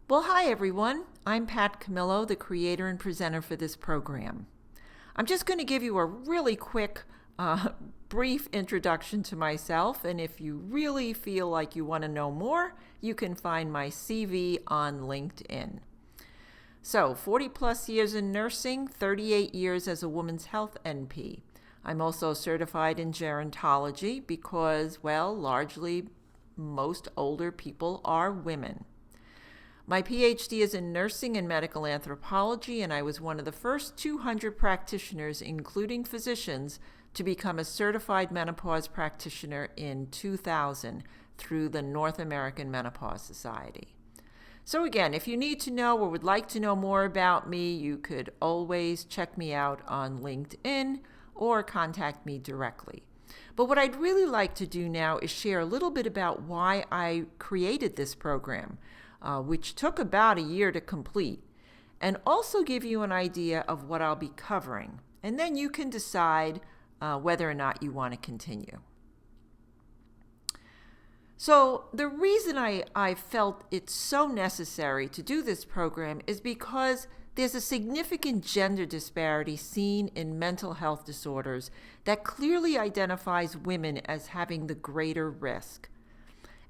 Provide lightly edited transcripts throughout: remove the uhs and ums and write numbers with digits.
Well, hi everyone. I'm Pat Camillo, the creator and presenter for this program. I'm just going to give you a really quick, brief introduction to myself, and if you really feel like you want to know more, you can find my CV on LinkedIn. So, 40 plus years in nursing, 38 years as a women's health NP. I'm also certified in gerontology because, well, largely most older people are women. My PhD is in nursing and medical anthropology, and I was one of the first 200 practitioners, including physicians, to become a certified menopause practitioner in 2000 through the North American Menopause Society. So again, if you need to know or would like to know more about me, you could always check me out on LinkedIn or contact me directly. But what I'd really like to do now is share a little bit about why I created this program, which took about a year to complete, and also give you an idea of what I'll be covering. And then you can decide whether or not you want to continue. So the reason I felt it's so necessary to do this program is because there's a significant gender disparity seen in mental health disorders that clearly identifies women as having the greater risk.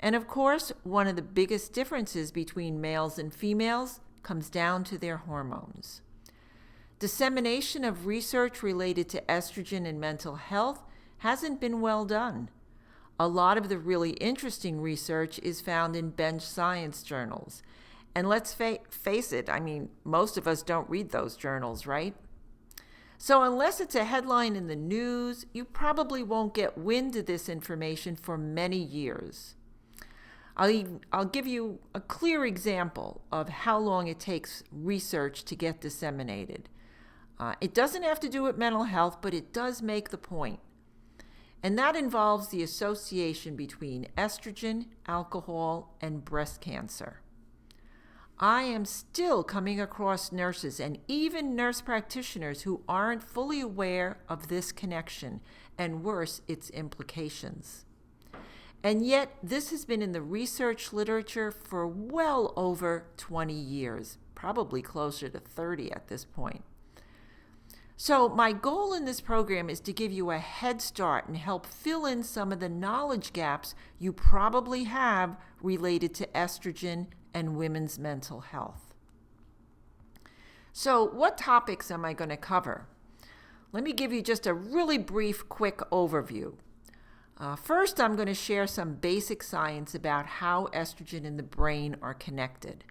And of course, one of the biggest differences between males and females comes down to their hormones. Dissemination of research related to estrogen and mental health hasn't been well done. A lot of the really interesting research is found in bench science journals. And let's face it, most of us don't read those journals, right? So unless it's a headline in the news, you probably won't get wind of this information for many years. I'll give you a clear example of how long it takes research to get disseminated. It doesn't have to do with mental health, but it does make the point. And that involves the association between estrogen, alcohol, and breast cancer. I am still coming across nurses and even nurse practitioners who aren't fully aware of this connection, and worse, its implications. And yet, this has been in the research literature for well over 20 years, probably closer to 30 at this point. So my goal in this program is to give you a head start and help fill in some of the knowledge gaps you probably have related to estrogen and women's mental health. So what topics am I going to cover? Let me give you just a really brief, quick overview. First, I'm going to share some basic science about how estrogen and the brain are connected.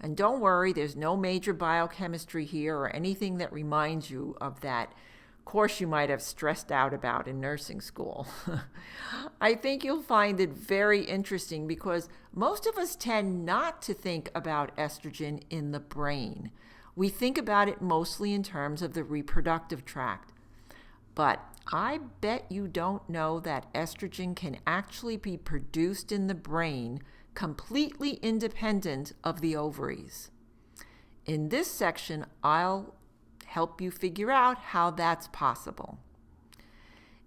And don't worry, there's no major biochemistry here or anything that reminds you of that course you might have stressed out about in nursing school. I think you'll find it very interesting because most of us tend not to think about estrogen in the brain. We think about it mostly in terms of the reproductive tract. But I bet you don't know that estrogen can actually be produced in the brain completely independent of the ovaries. In this section, I'll help you figure out how that's possible.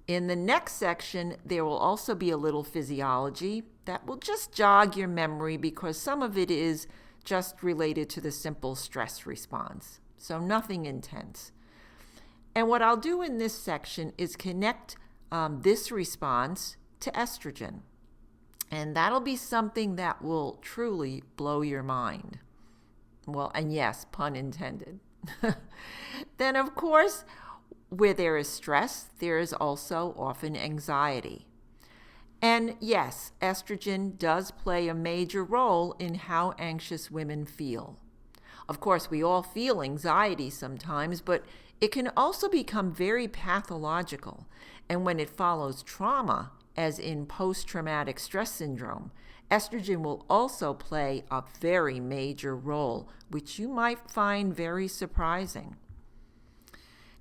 In the next section, there will also be a little physiology that will just jog your memory because some of it is just related to the simple stress response, so nothing intense. And what I'll do in this section is connect this response to estrogen. And that'll be something that will truly blow your mind. Well, and yes, pun intended. Then, of course, where there is stress, there is also often anxiety. And yes, estrogen does play a major role in how anxious women feel. Of course, we all feel anxiety sometimes, but it can also become very pathological. And when it follows trauma, as in post-traumatic stress syndrome, estrogen will also play a very major role, which you might find very surprising.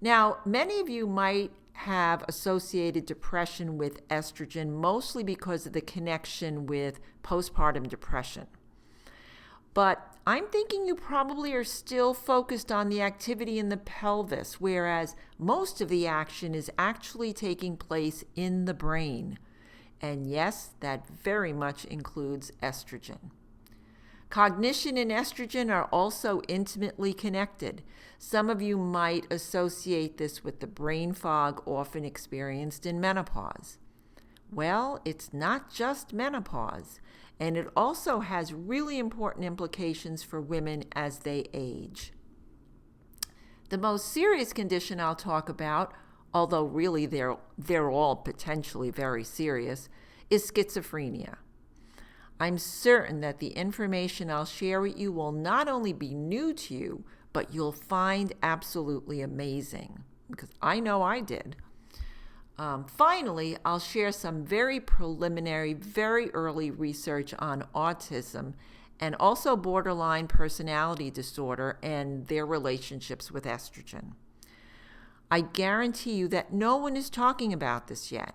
Now, many of you might have associated depression with estrogen, mostly because of the connection with postpartum depression. But I'm thinking you probably are still focused on the activity in the pelvis, whereas most of the action is actually taking place in the brain. And yes, that very much includes estrogen. Cognition and estrogen are also intimately connected. Some of you might associate this with the brain fog often experienced in menopause. Well, it's not just menopause, and it also has really important implications for women as they age. The most serious condition I'll talk about, although really they're all potentially very serious, is schizophrenia. I'm certain that the information I'll share with you will not only be new to you, but you'll find absolutely amazing, because I know I did. Finally, I'll share some very preliminary, very early research on autism and also borderline personality disorder and their relationships with estrogen. I guarantee you that no one is talking about this yet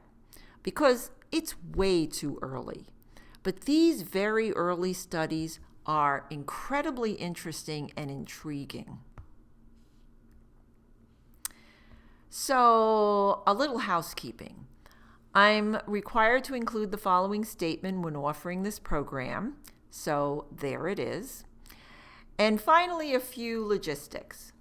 because it's way too early. But these very early studies are incredibly interesting and intriguing. So, a little housekeeping. I'm required to include the following statement when offering this program. So, there it is. And finally, a few logistics.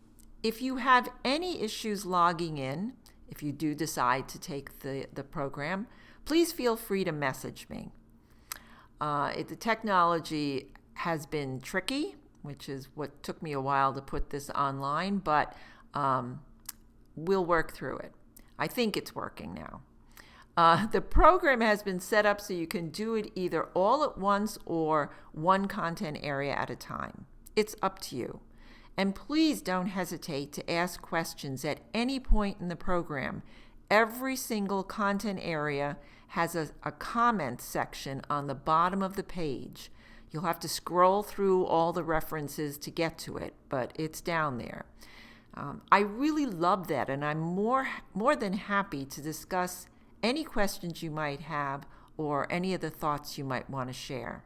If you have any issues logging in, if you do decide to take the program, please feel free to message me. The technology has been tricky, which is what took me a while to put this online, but we'll work through it. I think it's working now. The program has been set up so you can do it either all at once or one content area at a time. It's up to you. And please don't hesitate to ask questions at any point in the program. Every single content area has a comment section on the bottom of the page. You'll have to scroll through all the references to get to it, but it's down there. I really love that, and I'm more than happy to discuss any questions you might have or any of the thoughts you might want to share.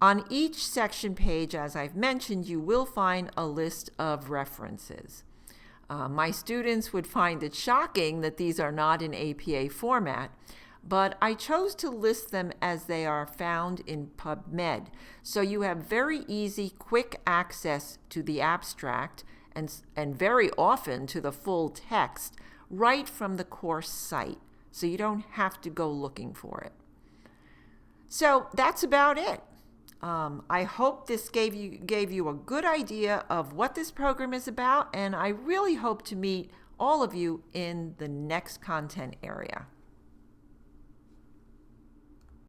On each section page, as I've mentioned, you will find a list of references. My students would find it shocking that these are not in APA format, but I chose to list them as they are found in PubMed, so you have very easy, quick access to the abstract and very often to the full text right from the course site, so you don't have to go looking for it. So that's about it. I hope this gave you a good idea of what this program is about, and I really hope to meet all of you in the next content area.